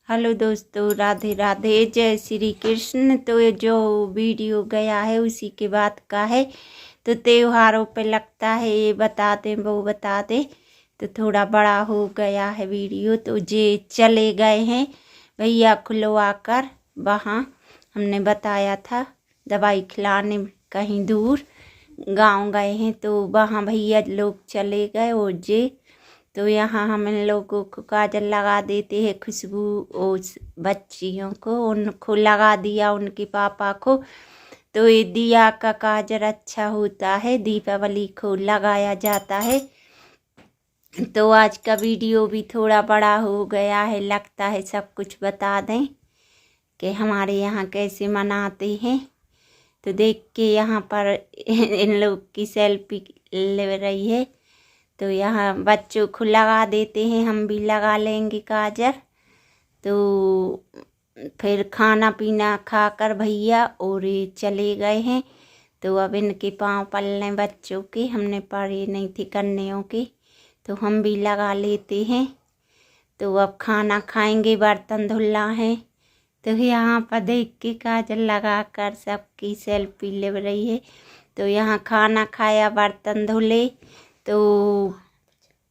Hello दोस्तों, राधे राधे, जय श्री कृष्ण। तो ये जो वीडियो गया है उसी के बाद का है। तो त्योहारों पे लगता है ये बता दें वो बता दें, तो थोड़ा बड़ा हो गया है वीडियो। तो जे चले गए हैं भैया खुलवा कर, वहाँ हमने बताया था दवाई खिलाने कहीं दूर गांव गए हैं, तो वहाँ भैया लोग चले गए और जे तो यहाँ हम इन लोगों को काजल लगा देते हैं, खुशबू उस बच्चियों को उनको लगा दिया, उनके पापा को। तो ये दिया का काजल अच्छा होता है, दीपावली को लगाया जाता है। तो आज का वीडियो भी थोड़ा बड़ा हो गया है, लगता है सब कुछ बता दें कि हमारे यहाँ कैसे मनाते हैं। तो देख के यहाँ पर इन लोग की सेल्फी ले रही है। तो यहाँ बच्चों को लगा देते हैं, हम भी लगा लेंगे काजल। तो फिर खाना पीना खाकर भैया और ये चले गए हैं। तो अब इनके पाँव पलने बच्चों के, हमने पढ़े नहीं थे कन्याओं के, तो हम भी लगा लेते हैं। तो अब खाना खाएंगे, बर्तन धुलना है। तो यहाँ पर देख के काजल लगा कर सबकी सेल्फी ले रही है। तो यहाँ खाना खाया, बर्तन धुले, तो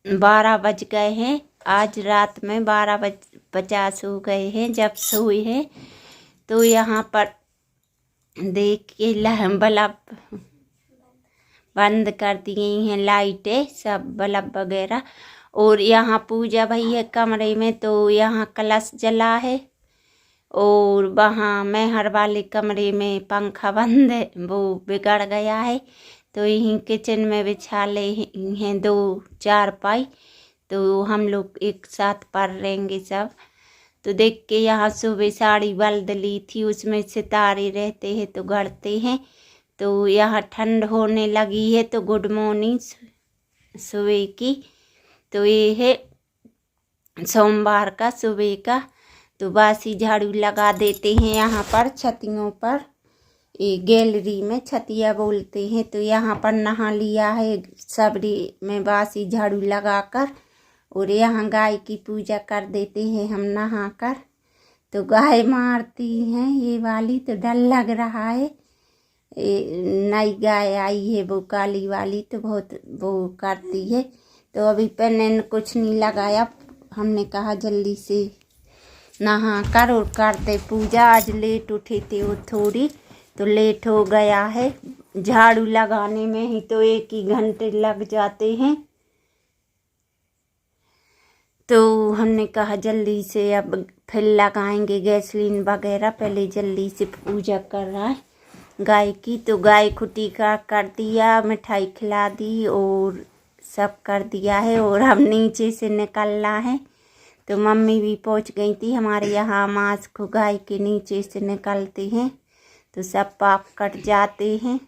12 बज गए हैं। आज रात में 12:50 हो गए हैं जब सोए हैं। तो यहाँ पर देख के बल्ब बंद कर दिए हैं, लाइटें सब बल्ब वगैरह। और यहाँ पूजा भई है कमरे में, तो यहाँ कलश जला है। और वहाँ मेहर वाले कमरे में पंखा बंद है, वो बिगड़ गया है। तो यहीं किचन में बिछा ले हैं 2 चारपाई, तो हम लोग एक साथ पढ़ लेंगे सब। तो देख के यहाँ सुबह साड़ी बल्द ली थी, उसमें सितारे रहते हैं तो गढ़ते हैं। तो यहाँ ठंड होने लगी है, तो गुड मॉर्निंग सुबह की। तो ये है सोमवार का सुबह का। तो बासी झाड़ू लगा देते हैं यहाँ पर छतियों पर, ये गैलरी में छतिया बोलते हैं। तो यहाँ पर नहा लिया है सबरी में बासी झाड़ू लगाकर। और यहाँ गाय की पूजा कर देते हैं हम नहाकर। तो गाय मारती हैं ये वाली, तो डर लग रहा है। नई गाय आई है वो काली वाली, तो बहुत वो करती है। तो अभी पहले कुछ नहीं लगाया, हमने कहा जल्दी से नहा कर और करते पूजा। आज लेट उठे थे वो थोड़ी, तो लेट हो गया है। झाड़ू लगाने में ही तो 1 ही घंटे लग जाते हैं। तो हमने कहा जल्दी से अब फिर लगाएंगे गैसलीन वगैरह, पहले जल्दी से पूजा कर रहा है गाय की। तो गाय को टीका कर दिया, मिठाई खिला दी और सब कर दिया है। और हम नीचे से निकलना है। तो मम्मी भी पहुंच गई थी हमारे यहाँ, मांस को गाय के नीचे से निकलते हैं तो सब पाप कट जाते हैं।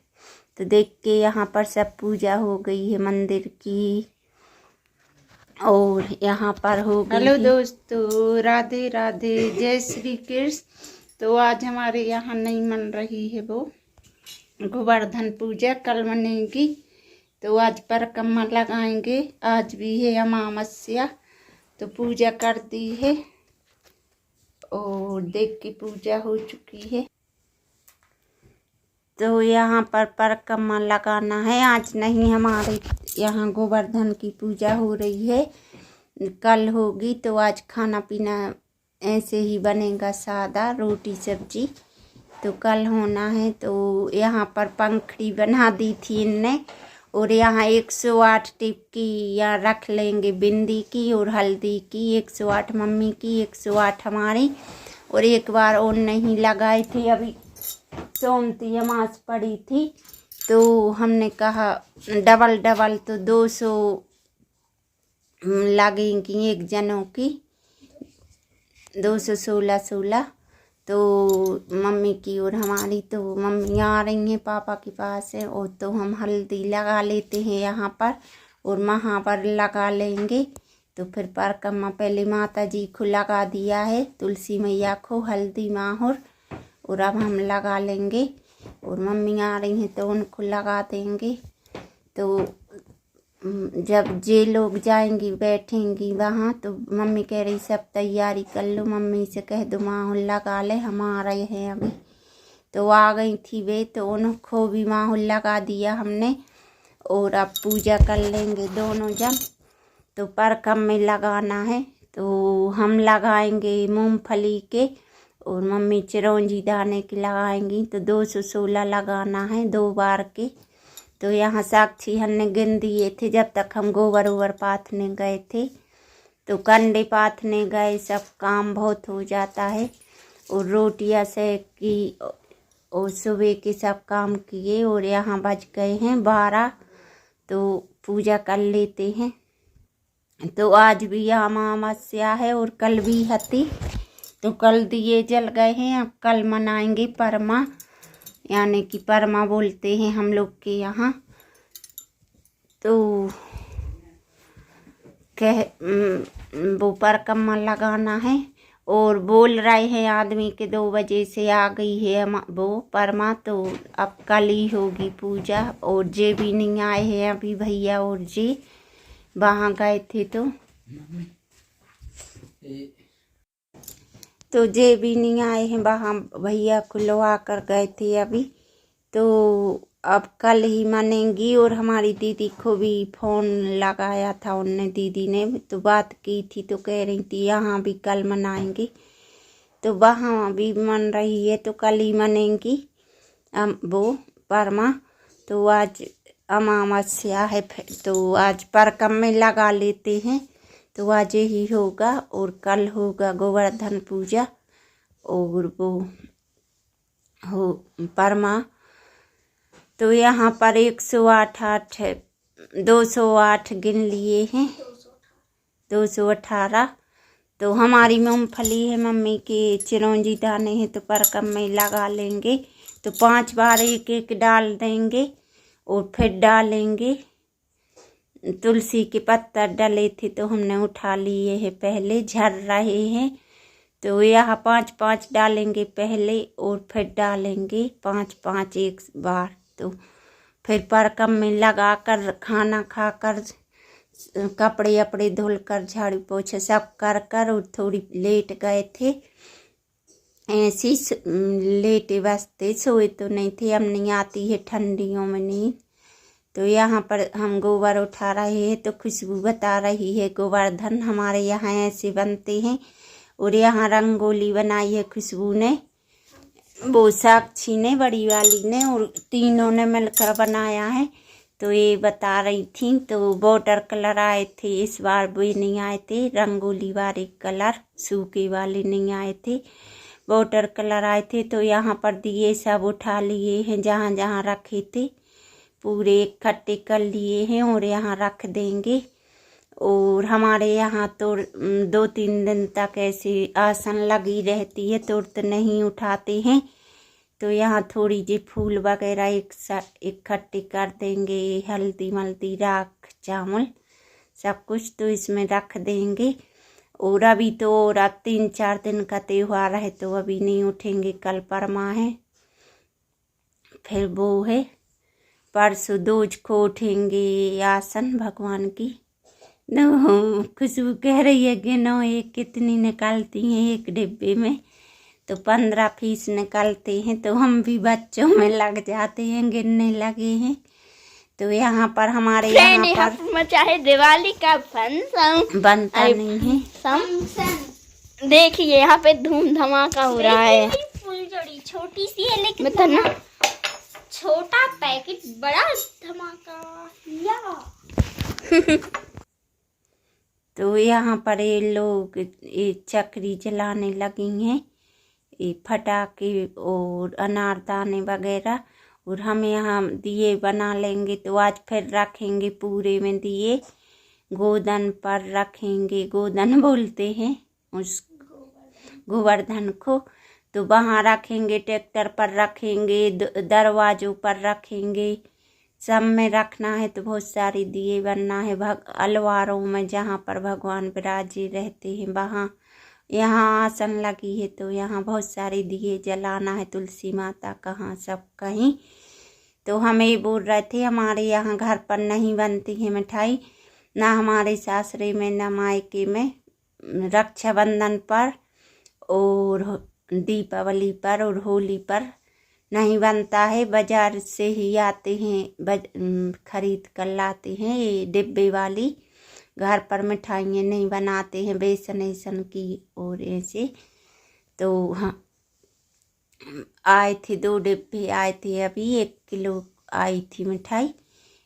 तो देख के यहाँ पर सब पूजा हो गई है मंदिर की, और यहाँ पर हो गई। हेलो दोस्तों, राधे राधे, जय श्री कृष्ण। तो आज हमारे यहाँ नहीं मन रही है वो गोवर्धन पूजा, कल मनेगी। तो आज परिक्रमा लगाएंगे, आज भी है अमावस्या। तो पूजा कर दी है और देख की पूजा हो चुकी है। तो यहाँ पर परिक्रमा लगाना है, आज नहीं हमारे यहाँ गोवर्धन की पूजा हो रही है, कल होगी। तो आज खाना पीना ऐसे ही बनेगा, सादा रोटी सब्जी। तो कल होना है। तो यहाँ पर पंखड़ी बना दी थी इनने। और यहाँ 108 टिप की यहाँ रख लेंगे, बिंदी की और हल्दी की 108 मम्मी की, 108 हमारी। और एक बार और नहीं लगाए थे, अभी सोमती अमास पड़ी थी। तो हमने कहा डबल डबल तो 200 लगेंगी एक जनों की, 216 तो मम्मी की और हमारी। तो मम्मी आ रही हैं पापा के पास है, और तो हम हल्दी लगा लेते हैं यहाँ पर और वहाँ पर लगा लेंगे। तो फिर परिक्रमा पहले माता जी को लगा दिया है, तुलसी मैया को हल्दी माहौर, और अब हम लगा लेंगे। और मम्मी आ रही हैं तो उनको लगा देंगे। तो जब जे लोग जाएंगी बैठेंगी वहाँ तो मम्मी कह रही सब तैयारी कर लो, मम्मी से कह दो माहौल लगा ले, हम आ रहे हैं अभी। तो आ गई थी वे, तो उनको भी माहौल लगा दिया हमने। और अब पूजा कर लेंगे दोनों जन। तो परकम में लगाना है तो हम लगाएंगे मूंगफली के और मम्मी चिरौंजी दाने की लगाएंगी। तो 216 लगाना है 2 बार के। तो यहाँ साक्षी हमने गिन दिए थे जब तक हम गोबर ओबर पाथने गए थे। तो कंडे पाथने गए, सब काम बहुत हो जाता है। और रोटियाँ से की और सुबह के सब काम किए और यहाँ बज गए हैं 12। तो पूजा कर लेते हैं। तो आज भी अमावस्या है और कल भी हती। तो कल दिए जल गए हैं, अब कल मनाएंगे परमा, यानी कि परमा बोलते हैं हम लोग के यहाँ। तो वो परकम्मा लगाना है और बोल रहे हैं आदमी के 2 बजे से आ गई है वो परमा। तो अब कल ही होगी पूजा। और जे भी नहीं आए हैं अभी, भैया और जे वहाँ गए थे तो जे भी नहीं आए हैं वहाँ, भैया खुलवा कर गए थे अभी। तो अब कल ही मनेंगी। और हमारी दीदी को भी फ़ोन लगाया था उनने, दीदी ने तो बात की थी। तो कह रही थी यहाँ भी कल मनाएंगी। तो वहाँ भी मन रही है तो कल ही मनेंगी वो परमा। तो आज अमावस्या है तो आज परकम में लगा लेते हैं। तो आज ही होगा और कल होगा गोवर्धन पूजा और वो हो परमा। तो यहाँ पर 208 गिन लिए हैं, 218। तो हमारी मूंगफली है, मम्मी के चिरौंजी दाने हैं तो परकम में लगा लेंगे। तो 5 बार एक एक डाल देंगे और फिर डालेंगे। तुलसी के पत्ता डले थे तो हमने उठा लिए हैं, पहले झड़ रहे हैं। तो यहाँ 5 डालेंगे पहले और फिर डालेंगे 5 एक बार। तो फिर परकम में लगा कर खाना खाकर कपड़े अपड़े धुल कर झाड़ू पोछा सब कर और थोड़ी लेट गए थे। ऐसी लेटे बसते, सोए तो नहीं थे। हम नहीं आती है ठंडियों में नींद। तो यहाँ पर हम गोबर उठा रहे हैं तो खुशबू बता रही है गोवर्धन हमारे यहाँ ऐसे बनते हैं। और यहाँ रंगोली बनाई है खुशबू ने, वो साक्षी ने, बड़ी वाली ने, और तीनों ने मिलकर बनाया है। तो ये बता रही थी। तो वाटर कलर आए थे इस बार, वे नहीं आए थे रंगोली वाले कलर, सूखे वाले नहीं आए थे, वाटर कलर आए थे। तो यहाँ पर दिए सब उठा लिए हैं, जहाँ जहाँ रखे थे पूरे इकट्ठे कर लिए हैं और यहाँ रख देंगे। और हमारे यहाँ तो 2-3 दिन तक ऐसे आसन लगी रहती है, तुरंत नहीं उठाते हैं। तो यहाँ थोड़ी जी फूल वगैरह इकट्ठे कर देंगे, हल्दी मल्दी राख चावल सब कुछ तो इसमें रख देंगे। और अभी तो और 3-4 दिन का त्योहार है तो अभी नहीं उठेंगे, कल परमा है, फिर वो है परसों दूज को उठेंगे आसन भगवान की। खुशबू कह रही है कि नो एक कितनी निकालती हैं एक डिब्बे में। तो 15 पीस निकलते हैं। तो हम भी बच्चों में लग जाते हैं, गिनने लगे हैं। तो यहाँ पर हमारे यहाँ पर चाहे दिवाली का फंक्शन बनता नहीं है। देखिए यहाँ पे धूम धमाका हो रहा है। फुलझड़ी छोटी सी है लेकिन मतलब ना छोटा पैकेट बड़ा धमाका या तो यहाँ पर ये लोग ये चक्री जलाने लगी हैं, ये फटाके और अनारदाने वगैरह। और हम यहाँ दिए बना लेंगे। तो आज फिर रखेंगे पूरे में दिए, गोदन पर रखेंगे, गोदन बोलते हैं उस गोवर्धन को। तो वहाँ रखेंगे, ट्रैक्टर पर रखेंगे, दरवाजों पर रखेंगे, सब में रखना है। तो बहुत सारे दिए बनना है अलवारों में, जहाँ पर भगवान विराजे रहते हैं वहाँ। यहाँ आसन लगी है तो यहाँ बहुत सारे दिए जलाना है, तुलसी माता कहाँ सब कहीं। तो हम ये बोल रहे थे हमारे यहाँ घर पर नहीं बनती है मिठाई, ना हमारे सासरे में ना मायके में। रक्षाबंधन पर और दीपावली पर और होली पर नहीं बनता है, बाजार से ही आते हैं, खरीद कर लाते हैं ये डिब्बे वाली। घर पर मिठाइयाँ नहीं बनाते हैं बेसन वेसन की और ऐसे। तो हाँ, आए थे 2 डिब्बे आए थे, अभी 1 किलो आई थी मिठाई,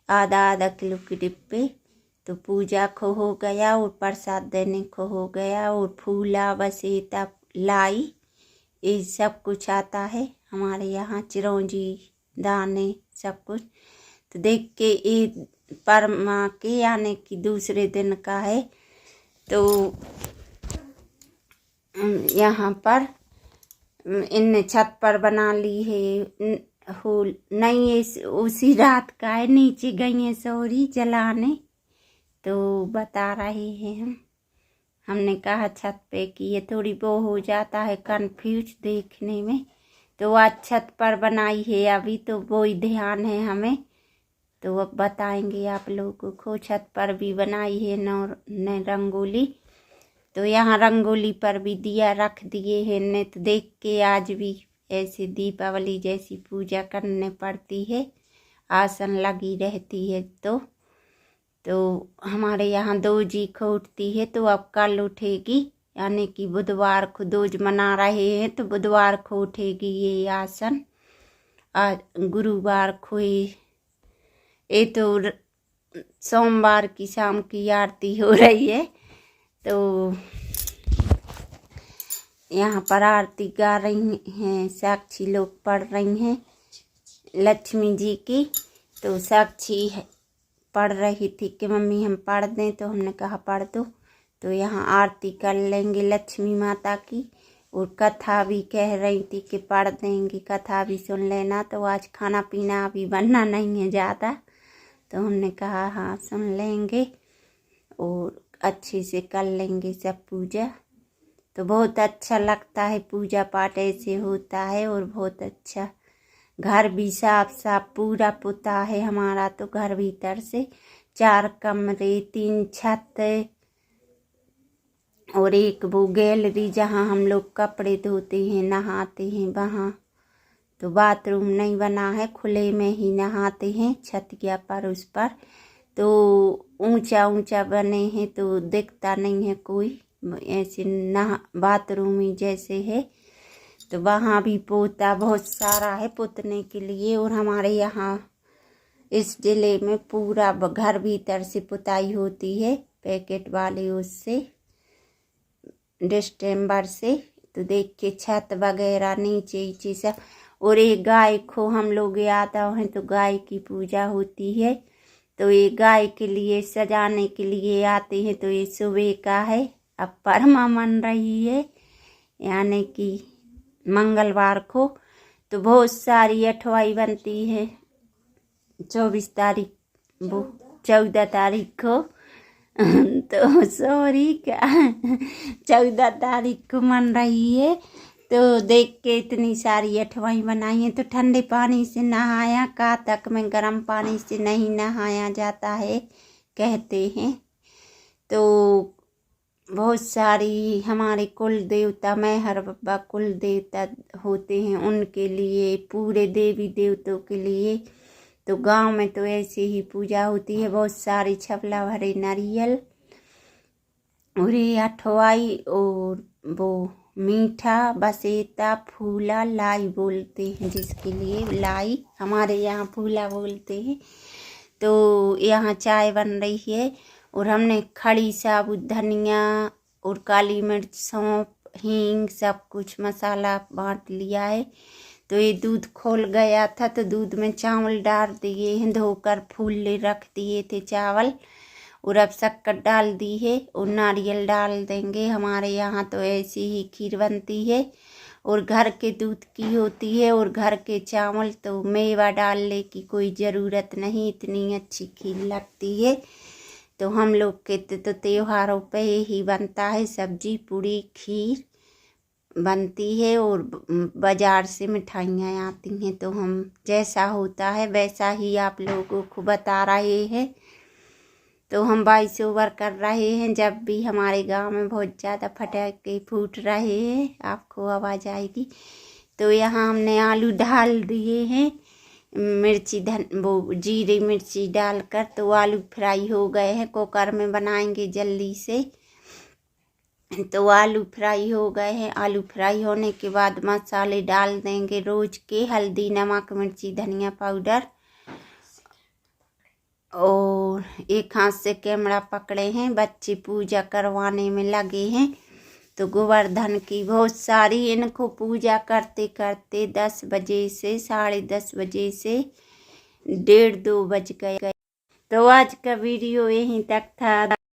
आधा किलो के डिब्बे। तो पूजा को हो गया और प्रसाद देने को हो गया और फूला बसेता लाई, ये सब कुछ आता है हमारे यहाँ, चिरौंजी दाने सब कुछ। तो देख के ये परमा के यानी कि दूसरे दिन का है। तो यहाँ पर इन छत पर बना ली है हो नहीं, ये उसी रात का है, नीचे गई है सौरी जलाने। तो बता रहे हैं हमने कहा छत पे कि ये थोड़ी वो हो जाता है कंफ्यूज देखने में, तो आज छत पर बनाई है अभी, तो वो ही ध्यान है हमें। तो अब बताएंगे आप लोगों को, छत पर भी बनाई है न रंगोली। तो यहाँ रंगोली पर भी दिया रख दिए हैं ने, तो देख के आज भी ऐसे दीपावली जैसी पूजा करने पड़ती है, आसन लगी रहती है। तो हमारे यहाँ दोजी को उठती है, तो अब कल उठेगी, यानी कि बुधवार को दोज मना रहे हैं, तो बुधवार को उठेगी ये आसन। आज गुरुवार को ये तो सोमवार की शाम की आरती हो रही है। तो यहाँ पर आरती गा रही हैं, साक्षी लोग पढ़ रही हैं लक्ष्मी जी की। तो साक्षी पढ़ रही थी कि मम्मी हम पढ़ दें, तो हमने कहा पढ़ दो। तो यहाँ आरती कर लेंगे लक्ष्मी माता की, और कथा भी कह रही थी कि पढ़ देंगे, कथा भी सुन लेना। तो आज खाना पीना अभी बनना नहीं है ज़्यादा, तो हमने कहा हाँ सुन लेंगे और अच्छे से कर लेंगे सब पूजा। तो बहुत अच्छा लगता है, पूजा पाठ ऐसे होता है और बहुत अच्छा। घर भी साफ साफ पूरा पुता है हमारा, तो घर भीतर से 4 कमरे 3 छत और एक वो गैलरी जहाँ हम लोग कपड़े धोते हैं नहाते हैं वहाँ। तो बाथरूम नहीं बना है, खुले में ही नहाते हैं छतिया पर उस पर। तो ऊंचा ऊंचा बने हैं तो दिखता नहीं है कोई, ऐसे नहा बाथरूम ही जैसे है। तो वहाँ भी पोता बहुत सारा है पुतने के लिए। और हमारे यहाँ इस जिले में पूरा घर भीतर से पुताई होती है, पैकेट वाले उससे डिस्टेम्बर से। तो देख के छत वगैरह नीचे सब। और एक गाय को हम लोग आता हैं, तो गाय की पूजा होती है। तो ये गाय के लिए सजाने के लिए आते हैं। तो ये सुबह का है, अब परमा मन रही है, यानी कि मंगलवार को। तो बहुत सारी अठवाई बनती है 24 तारीख वो 14 तारीख को तो सॉरी क्या 14 तारीख को मन रही है। तो देख के इतनी सारी अठवाई बनाई है। तो ठंडे पानी से नहाया, कातक में गर्म पानी से नहीं नहाया जाता है कहते हैं। तो बहुत सारी हमारे कुल देवता मेहर बाबा कुल देवता होते हैं, उनके लिए पूरे देवी देवताओं के लिए। तो गांव में तो ऐसे ही पूजा होती है, बहुत सारी छपला भरे नारियल और ये अठवाई और वो मीठा बसेता फूला लाई बोलते हैं, जिसके लिए लाई हमारे यहाँ फूला बोलते हैं। तो यहाँ चाय बन रही है और हमने खड़ी साबुत धनिया और काली मिर्च सौंफ हींग सब कुछ मसाला बांट लिया है। तो ये दूध खोल गया था, तो दूध में चावल डाल दिए हैं, धोकर फूले रख दिए थे चावल, और अब शक्कर डाल दी है और नारियल डाल देंगे। हमारे यहाँ तो ऐसी ही खीर बनती है और घर के दूध की होती है और घर के चावल, तो मेवा डालने की कोई ज़रूरत नहीं, इतनी अच्छी खीर लगती है। तो हम लोग के तो त्योहारों पे ही बनता है सब्जी पूड़ी खीर बनती है और बाज़ार से मिठाइयाँ आती हैं। तो हम जैसा होता है वैसा ही आप लोगों को बता रहे हैं। तो हम वॉइस ओवर कर रहे हैं जब भी हमारे गांव में बहुत ज़्यादा पटाखे फूट रहे हैं, आपको आवाज़ आएगी। तो यहाँ हमने आलू डाल दिए हैं, मिर्ची वो जीरे मिर्ची डालकर। तो आलू फ्राई हो गए हैं, कुकर में बनाएंगे जल्दी से। तो आलू फ्राई हो गए हैं। आलू फ्राई होने के बाद मसाले डाल देंगे रोज के, हल्दी, नमक, मिर्ची, धनिया पाउडर। और एक हाथ से कैमरा पकड़े हैं, बच्चे पूजा करवाने में लगे हैं। तो गोवर्धन की बहुत सारी, इनको पूजा करते करते 10 बजे से 10:30 बजे से 1:30-2 बज गए। तो आज का वीडियो यहीं तक था।